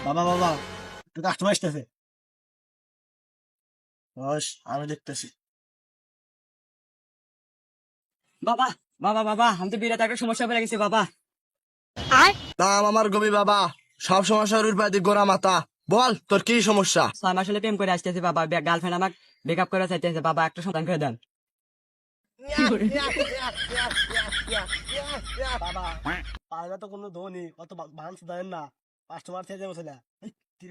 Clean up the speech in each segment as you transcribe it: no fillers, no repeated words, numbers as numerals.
বাবা বাবা, একটু কাস্টমার আসতেছে। বস, আমি দেখতেছি। বাবা বাবা বাবা আমি তো বিরাট একটা সমস্যা পড়ে গেছি বাবা। নাম আমার গবি বাবা, সব সমস্যার উৎপাদি গোড়া মাথা। বল তোর কি সমস্যা? 6 মাস হলে প্রেম করে আসতেছে বাবা, গার্লফ্রেন্ড আমাকে ব্রেকআপ করে চাইতেছে বাবা, একটা সমাধান করে দেন। বাবা, পায়রা তো কোনো ধনী, অত বাউন্স দেন না। কাস্টমার থেকে যাবো ছেলে। তুই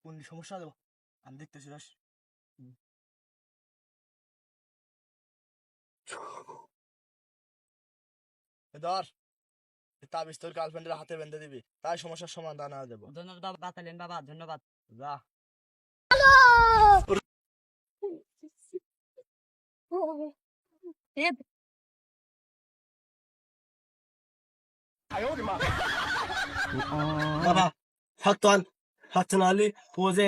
কোন সমস্যা দেবো? আমি দেখতেছি রস। ধর, তাবিজ তোর গার্লফ্রেন্ডের হাতে বেঁধে দিবি, তাই সমস্যার সমাধান আর দেবো। ধন্যবাদ বাবা, বাঁচালেন বাবা, ধন্যবাদ। যা। বাবা, হত্যান হচ্ছে না হলে ও যে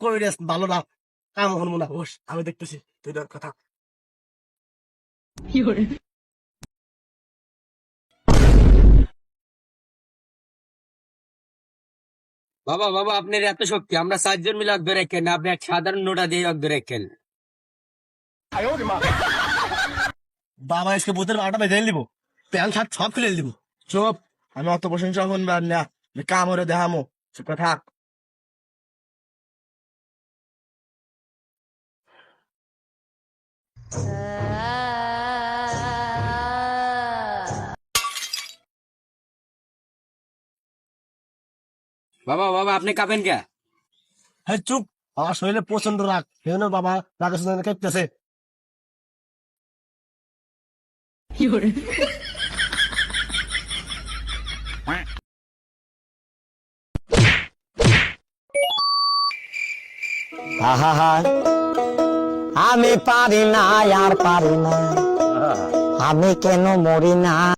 করে ভালো না, কাম হবো না। বস, আমি দেখতেছি তুই তোর কথা। বাবা বাবা আপনার এত শক্তি, আমরা 4 জন মিলে অগ্ধ রেখেন, আপনি এক সাধারণ নোটা দিয়ে অগ্ধ রেখেন। বাবা এসে ভূতের বারোটা বেঁধে দিব, প্যান্ট শার্ট সব খুলে দিব। চুপ, আমি অত প্রশংসা শুনবে আর না, আমি কাম করে দেখামো। চুপ করে থাক। বাবা বাবা আপনি কাঁপেন কে? হ্যাঁ চুপ, আমার শরীরে প্রচন্ড রাগ, সেই জন্য বাবা রাগের সঙ্গে কেঁপতেছে। আহা, আমি পারি না আর পারি না, আমি কেন মরি না।